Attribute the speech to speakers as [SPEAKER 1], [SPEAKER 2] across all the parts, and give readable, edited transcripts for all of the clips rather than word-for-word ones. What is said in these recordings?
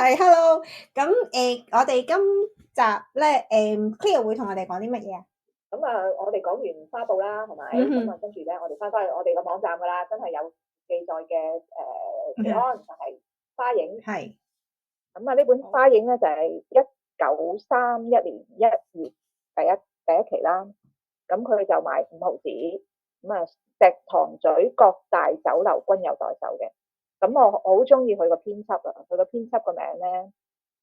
[SPEAKER 1] 係，hello。咁我哋今集咧Cleo 會同我哋講啲乜嘢啊？
[SPEAKER 2] 咁我哋講完花布啦，係咪？咁跟住咧，我哋翻返去我哋個網站噶啦，真係有記載嘅期刊就係花影。
[SPEAKER 1] 係。
[SPEAKER 2] 咁呢本花影咧就係1931年1月第一期啦。咁佢就賣5毫紙。咁石塘咀各大酒樓均有代售嘅。咁我好中意佢個編輯啊，佢個編輯個名咧，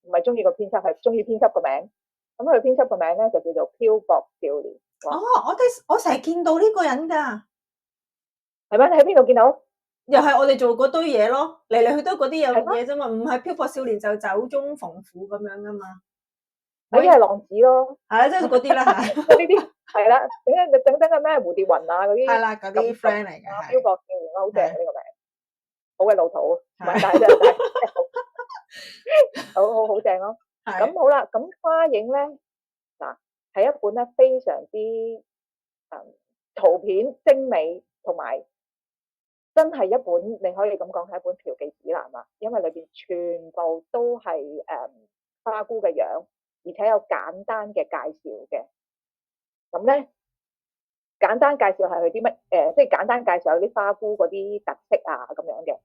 [SPEAKER 2] 唔係中意個編輯，係中意編輯個名。咁佢編輯個名咧就叫做漂泊少年。
[SPEAKER 1] 我成日見到呢個人㗎。
[SPEAKER 2] 係咩？你喺邊度見到？
[SPEAKER 1] 又係我哋做嗰堆嘢咯，嚟嚟去都嗰啲有
[SPEAKER 2] 係咩？
[SPEAKER 1] 嘢啫嘛，唔係漂泊少年就酒中逢虎咁樣㗎嘛。
[SPEAKER 2] 嗰啲係浪子咯。
[SPEAKER 1] 係啦，即係嗰啲啦嚇。
[SPEAKER 2] 呢啲係啦，整嘅咩蝴蝶雲啊嗰啲。
[SPEAKER 1] 係啦，嗰啲 friend 嚟嘅。
[SPEAKER 2] 漂泊少年好正呢個名，好嘅老土，唔係但係真係好正咯。咁好啦，咁花影咧嗱係一本咧非常之圖片精美，同埋真係一本你可以咁講係一本嫖妓指南啊，因為裏邊全部都係花姑嘅樣，而且有簡單嘅介紹嘅。咁咧簡單介紹係佢啲乜即係簡單介紹有啲花姑嗰啲特色啊咁樣嘅。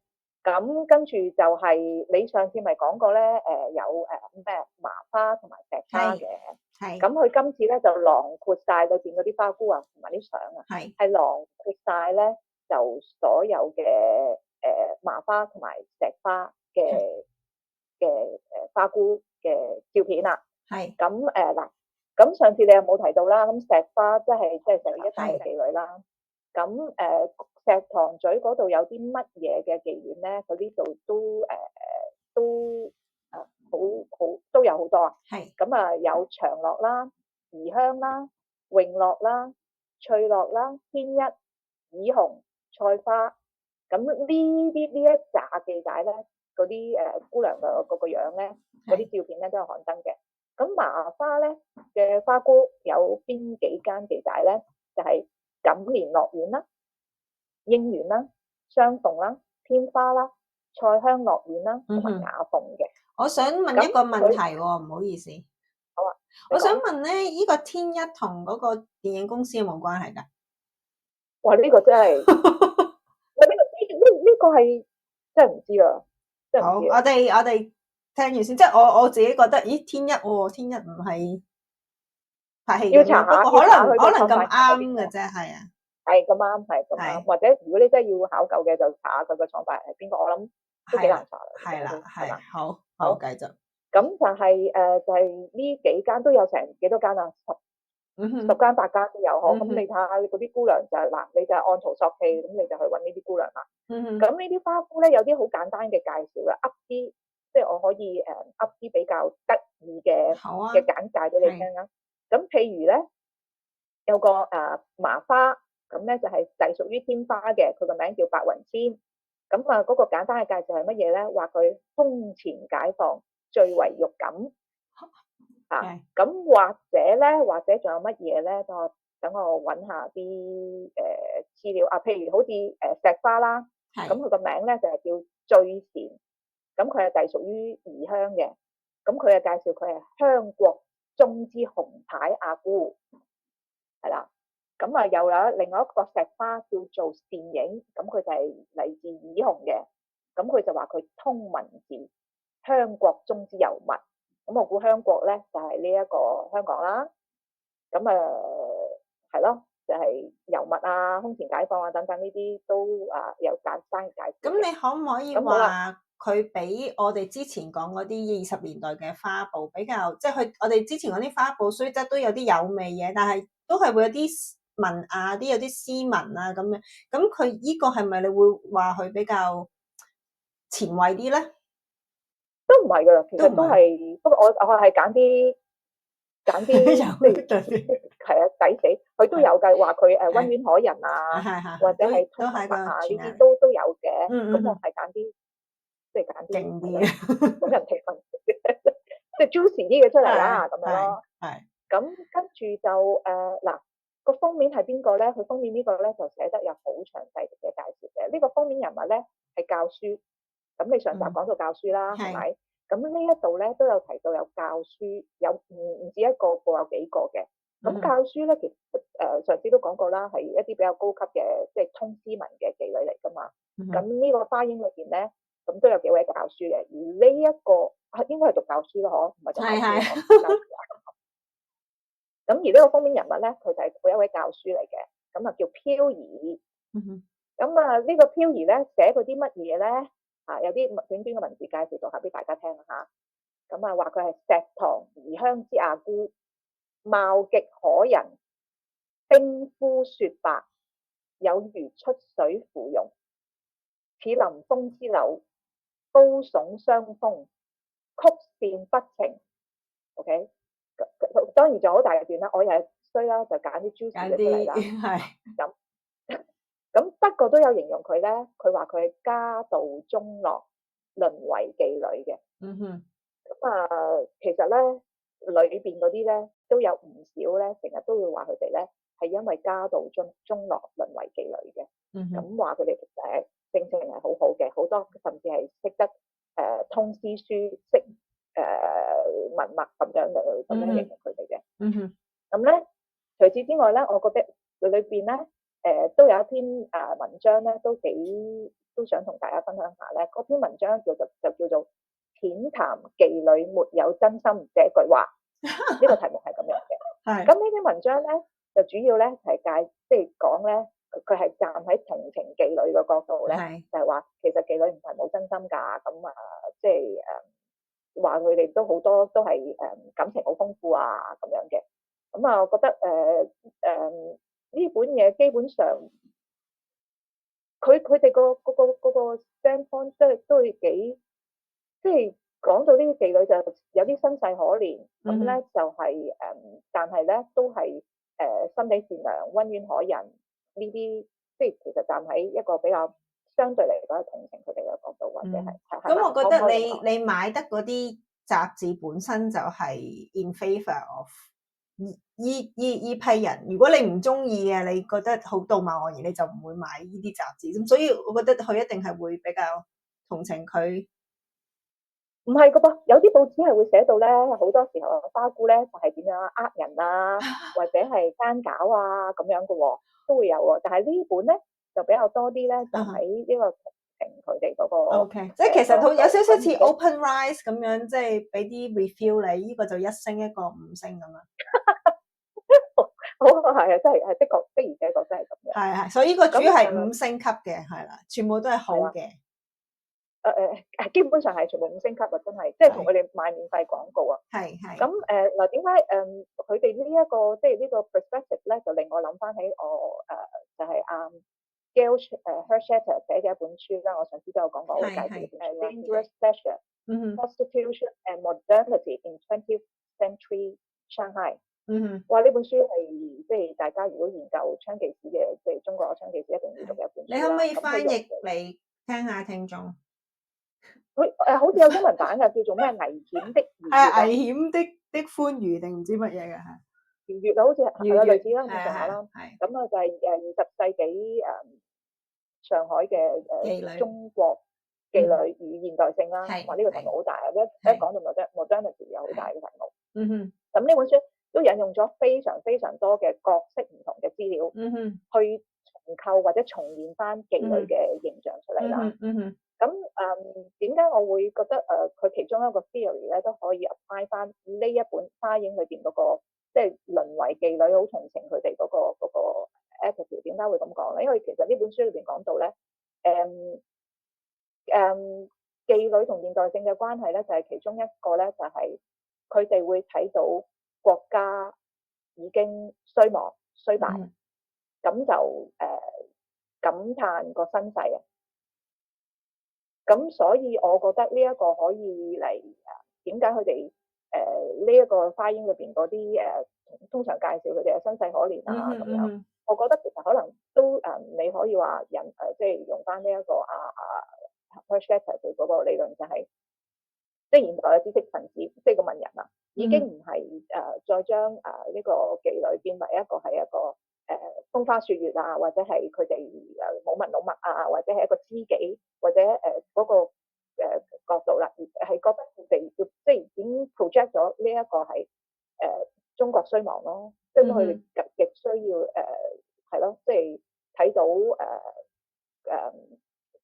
[SPEAKER 2] 咁跟住就係你上次咪講過咧有咩麻花同埋石花嘅。係。咁佢今次咧就囊括晒裏邊嗰啲花姑啊同埋啲相啊，係囊括晒咧就所有嘅麻花同埋石花嘅花姑嘅照片啦。係。咁嗱，咁上次你有冇提到啦？咁石花即係石一帶嘅妓女啦。咁石塘咀嗰度有啲乜嘢嘅妓院咧？佢呢度都都有好多啊。係。咁有長樂啦、怡香啦、永樂啦、翠樂啦、天一、紫紅、菜花。咁呢一紮妓仔咧，嗰啲姑娘嘅個樣咧，嗰啲照片咧都有刊登嘅。咁麻花咧嘅花姑有邊幾間妓仔咧？就係錦蓮樂園啦、英園啦、雙鳳啦、天花啦、菜香樂園啦，同埋雅鳳嘅。
[SPEAKER 1] 我想問一個問題喎，唔好意思。
[SPEAKER 2] 好啊。
[SPEAKER 1] 我想問咧，呢個天一同嗰個電影公司有冇關係㗎？
[SPEAKER 2] 哇！呢個真係，呢個係真係唔知啊，真係唔知啊。
[SPEAKER 1] 好，我哋聽完先，即係我自己覺得，咦，天一喎，天一唔係拍戲嘅咩？
[SPEAKER 2] 要查下，
[SPEAKER 1] 不過可能咁啱嘅啫，係啊。係
[SPEAKER 2] 咁啱，係咁啱。或者如果你真係要考究嘅，就查下佢個創辦人係邊個。我諗都幾難查啦。
[SPEAKER 1] 係啦，係。好，繼續。
[SPEAKER 2] 咁就係呢幾間都有成幾多間啊？10間8間都有嗬。咁你睇下嗰啲姑娘就係嗱，你就按圖索驥，咁你就去揾呢啲姑娘啦。咁呢啲花姑咧有啲好簡單嘅介紹啦，噏啲即係我可以噏啲比較得意嘅簡介俾你聽啦。咁譬如咧有個麻花，咁咧就係隸屬於天花嘅，佢個名叫白雲仙。咁嗰個簡單嘅介紹係乜嘢咧？話佢胸前解放，最為肉感。咁或者仲有乜嘢咧？等我揾下啲資料啊。譬如好似石花啦，咁佢個名咧就係叫醉禪。咁佢係隸屬於怡香嘅。咁佢嘅介紹，佢係香國中之紅牌阿姑，係啦。咁又有另外一個石花叫做善影，咁佢就係嚟自怡紅嘅。咁佢就話佢通文字，香國中之尤物。咁我估香國咧就係呢一個香港啦。咁係咯，就係尤物啊、胸前解放啊等等呢啲都有簡單介紹。
[SPEAKER 1] 咁你可唔可以話佢比我哋之前講嗰啲20年代嘅花布比較，即係我哋之前嗰啲花布雖則都有啲有味嘢，但係都係會有啲文雅啲，有啲斯文啊咁樣。咁佢呢個係咪你會話佢比較前衛啲咧？
[SPEAKER 2] 都唔係噶，其實都係。不過我係揀啲係啊，抵死。佢都有計話佢溫婉可人啊，或者係通文啊，呢啲都有嘅。咁我係揀啲即係揀啲勁啲嘅，咁人哋問即係 juicy 啲嘅出嚟啦，咁樣咯。咁跟住就嗱個封面係邊個咧？佢封面呢個咧就寫得有好詳細嘅介紹嘅。呢個封面人物咧係教書。咁你上集講到教書啦，係咪？咁呢一度咧都有提到有教書，有唔止一個喎，有幾個嘅。咁教書咧，其實上次都講過啦，係一啲比較高級嘅，即係通知文嘅妓女嚟噶嘛。咁呢個花英裏邊咧，咁都有幾位教書嘅。而呢一個應該係讀教書咯，嗬，唔係讀教書。咁而呢個封面人物咧，佢就係佢一位教書嚟嘅，咁啊叫飄兒。咁啊呢個飄兒咧寫過啲乜嘢咧？有啲短短嘅文字介紹讀下俾大家聽下。咁啊話佢係石塘異鄉之阿姑，貌極可人，冰膚雪白，有如出水芙蓉，似臨風之柳，高聳雙峰，曲線不情。OK， 當然仲有好大嘅段啦，我又係衰啦，就揀啲 juicy 嘅出嚟啦。咁不過都有形容佢咧，佢話佢係家道中落，淪為妓女嘅。咁其實咧裏邊嗰啲咧都有唔少咧，成日都會話佢哋咧係因為家道中落淪為妓女嘅。咁話佢哋其實性情係好好嘅，好多甚至係識得通詩書，識文墨咁樣形容佢哋嘅。咁咧除此之外咧，我覺得裏邊咧都有一篇文章咧，都想同大家分享下咧。嗰篇文章就叫做淺談妓女沒有真心這句話，呢個題目係咁樣嘅。咁呢篇文章咧就主要咧係即係講咧，佢係站喺同情妓女嘅角度咧，就係話其實妓女唔係冇真心㗎。咁即係話佢哋都好多都係感情好豐富啊咁樣嘅。咁我覺得呢本嘢基本上佢哋個 standpoint 都會幾，即係講到呢啲妓女就有啲身世可憐，咁咧就係但係咧都係心地善良、溫婉可人呢啲，即係其實站喺一個比較相對嚟講係同情佢哋嘅角度，或者係
[SPEAKER 1] 咁我覺得你買得嗰啲雜誌本身就係 in favor of依批人。如果你唔中意嘅，你覺得好道貌岸然，你就唔會買呢啲雜誌。咁所以我覺得佢一定係會比較同情佢。
[SPEAKER 2] 唔係噶噃，有啲報紙係會寫到咧，好多時候花姑咧就係點樣呃人啊，或者係奸狡啊咁樣嘅喎，都會有喎。但係呢本咧就比較多啲咧，就喺呢個同情佢哋嗰個。OK，
[SPEAKER 1] 即係其實有少少似 OpenRice 咁樣，即係俾啲 review 你，呢個就1星，一個5星咁樣。
[SPEAKER 2] 好係啊，真係的確的而且確真係咁樣。
[SPEAKER 1] 係，所以呢個主要係5星級嘅，係啦，全部都係好嘅。
[SPEAKER 2] 基本上係全部5星級啊，真係，即係同佢哋買免費廣告啊。
[SPEAKER 1] 係。
[SPEAKER 2] 咁嗱，點解佢哋呢一個即係呢個 perspective 咧，就令我諗翻起我就係Gail Hachette 寫嘅一本書啦。我上次都有講過，我介紹嘅本書 Dangerous Pleasure, Prostitution and Modernity in 20th Century Shanghai。哇！呢本書係即係大家如果研究槍妓史嘅，即係中國嘅槍妓史一定要讀嘅一本書。
[SPEAKER 1] 你可唔可以翻譯嚟聽下聽眾？
[SPEAKER 2] 佢好似有中文版嘅，叫做咩？危險的愉悅。
[SPEAKER 1] 危險的歡愉定唔知乜嘢嘅嚇？
[SPEAKER 2] 愉悅啊，好似係啊，類似啦，咁上下啦。咁就係20世紀上海嘅中國妓女與現代性啦。哇！呢個題目好大啊！一講到 modernity 有好大嘅題目。咁呢本書都引用咗非常非常多嘅角色唔同嘅資料，去重構或者重現翻妓女嘅形象出嚟啦。咁點解我會覺得佢其中一個 theory 咧都可以 apply 翻呢一本花英裏邊嗰個，即係淪為妓女好同情佢哋嗰個 attitude？ 點解會咁講咧？因為其實呢本書裏邊講到咧，妓女同現代性嘅關係咧，就係其中一個咧，就係佢哋會睇到國家已經衰亡衰敗，咁就感嘆個身世啊。咁所以我覺得呢一個可以嚟點解佢哋呢一個花英裏邊嗰啲通常介紹佢哋嘅身世可憐啊咁樣，我覺得其實可能都你可以話即係用翻呢一個Hachette 佢嗰個理論就係，即係現代嘅知識分子，即係個文人啊，已經唔係再將呢個妓女變為一個係一個風花雪月啊，或者係佢哋舞文弄墨啊，或者係一個知己，或者嗰個角度啦，而係覺得佢哋 project 咗呢一個係中國衰亡咯，即係佢哋極需要係咯，即係睇到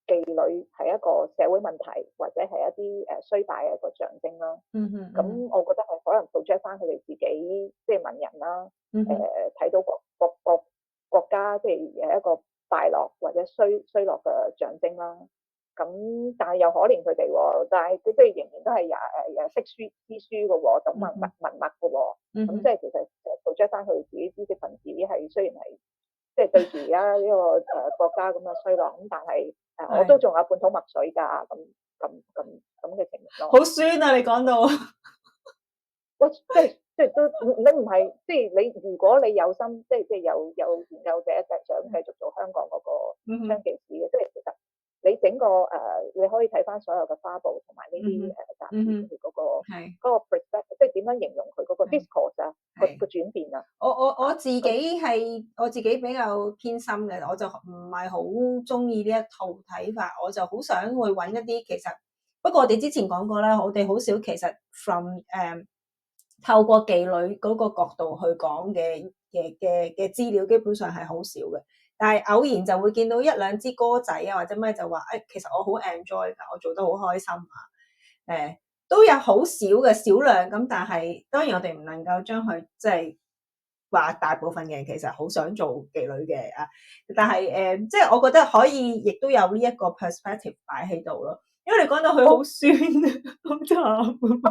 [SPEAKER 2] 妓女係一個社會問題，或者係一啲衰敗嘅一個象徵啦。咁我覺得係可能 project 翻佢哋自己，即係文人啦，睇到國家即係一個敗落或者衰落嘅象徵啦。咁但係又可憐佢哋喎，但係佢即係仍然都係識詩書嘅喎，懂文物嘅喎。咁即係其實 project 翻佢哋自己知識分子係雖然係即係對住而家呢個國家咁嘅衰落，咁但係我都仲有半桶墨水㗎，咁嘅情況咯。
[SPEAKER 1] 好酸啊！你講到，
[SPEAKER 2] 我即係都你唔係即係你，如果你有心，即係有研究者想繼續做香港嗰個槍妓史嘅，即係其實你整個你可以睇翻所有嘅花報同埋呢啲雜誌佢嗰個 perspective，即係點樣形容佢嗰個 discourse 啊個轉變啊。
[SPEAKER 1] 我自己係我自己比較偏心嘅，我就唔係好中意呢一套睇法，我就好想去揾一啲其實不過我哋之前講過啦，我哋好少其實 from 透過妓女嗰個角度去講嘅資料，基本上係好少嘅。但係偶然就會見到一兩支歌仔啊，或者咩就話其實我好 enjoy 㗎，我做得好開心啊。都有好少嘅少量咁，但係當然我哋唔能夠將佢即係話大部分嘅人其實好想做妓女嘅啊。但係即係我覺得可以，亦都有呢一個 perspective 擺喺度咯。因為你講到佢好酸，好慘。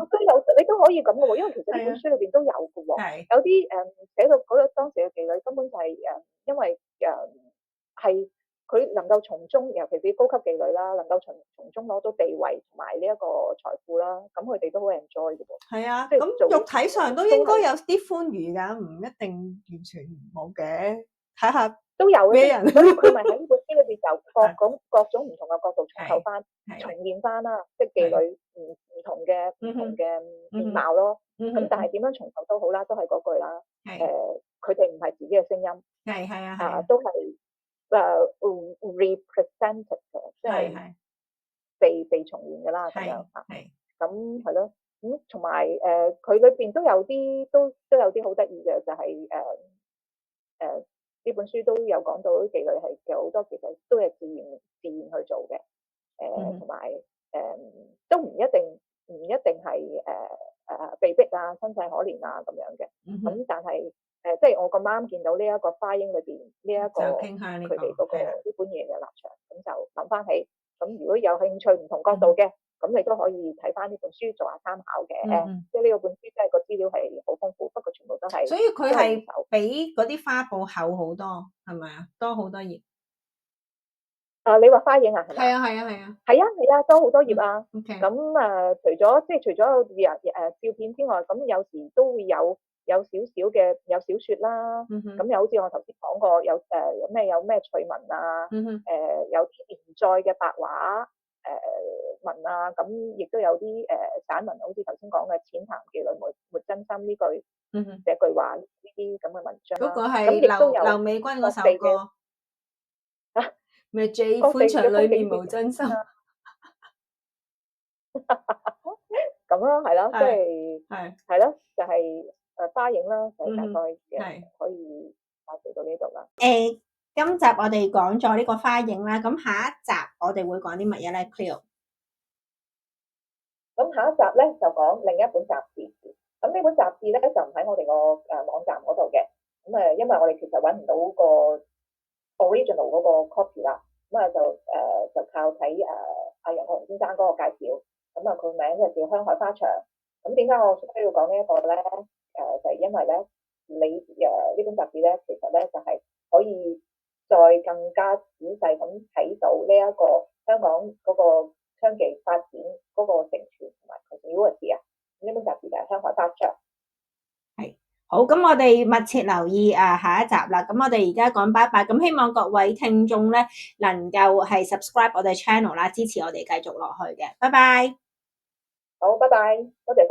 [SPEAKER 2] 都有你都可以咁嘅喎，因為其實呢本書裏邊都有嘅喎，有啲寫到嗰當時嘅妓女根本就係因為係佢能夠從中，尤其是高級妓女啦，能夠從中攞到地位同埋呢一個財富啦，咁佢哋都好 enjoy 嘅喎。
[SPEAKER 1] 係啊，咁肉體上都應該有啲歡愉㗎，唔一定完全冇嘅。睇下
[SPEAKER 2] 都有
[SPEAKER 1] 咩人，
[SPEAKER 2] 所以佢咪喺呢本書裏邊就各種唔同嘅角度重構翻、重現翻啦，即係妓女唔同嘅面貌咯。咁但係點樣重構都好啦，都係嗰句啦。佢哋唔係自己嘅聲音，係都係represented 嘅，即係被重現㗎啦咁樣嚇。咁係咯，咁同埋佢裏邊都有啲好得意嘅，就係呢本書都有講到啲妓女係有好多其實都係自願去做嘅，同埋都唔一定係被逼啊、身世可憐啊咁樣嘅。咁但係即係我咁啱見到呢一個花英裏邊呢一個佢哋嗰個呢本嘢嘅立場，咁就諗翻起。咁如果有興趣唔同角度嘅，咁你都可以睇翻呢本書做下參考嘅。即係呢個本書真係個資料係好豐富，不過全部都係。
[SPEAKER 1] 所以佢係比嗰啲花報厚好多，係咪啊？多好多頁。
[SPEAKER 2] 你話花影啊？係咪？係啊，多好多頁啊。咁除咗照片之外，咁有時都會有少少嘅有小説啦。咁又好似我頭先講過，有咩趣聞啊，有啲連載嘅白話文啊，咁亦都有啲散文，好似頭先講嘅淺談妓女沒真心呢句話呢啲咁嘅文章啦。
[SPEAKER 1] 嗰個係劉美君嗰首歌。咩 J 歡場裏面無真心，
[SPEAKER 2] 咁咯，係咯，即係咯，就係花影啦，就大概可以介紹到呢度啦。
[SPEAKER 1] 今集我哋講咗呢個花影啦，咁下一集我哋會講啲乜嘢咧 ？Cleo，
[SPEAKER 2] 咁下一集咧就講另一本雜誌，咁呢本雜誌咧就唔喺我哋個網站嗰度嘅，咁因為我哋其實揾唔到個 original 嗰個 copy 啦，咁就靠睇阿楊國雄先生嗰個介紹，咁佢名就叫香海花場。咁點解我需要講呢一個咧？就係因為咧，你呢本雜誌咧，其實咧就係可以再更加仔細咁睇到呢一個香港嗰個槍妓發展嗰個成全同埋佢嘅故事啊。呢本雜誌就係香海花場。
[SPEAKER 1] 好，咁我哋密切留意下一集啦。咁我哋而家講拜拜，咁希望各位聽眾咧能夠係 subscribe 我哋 channel 啦，支持我哋繼續落去嘅。拜拜。
[SPEAKER 2] 好，拜拜，多謝晒。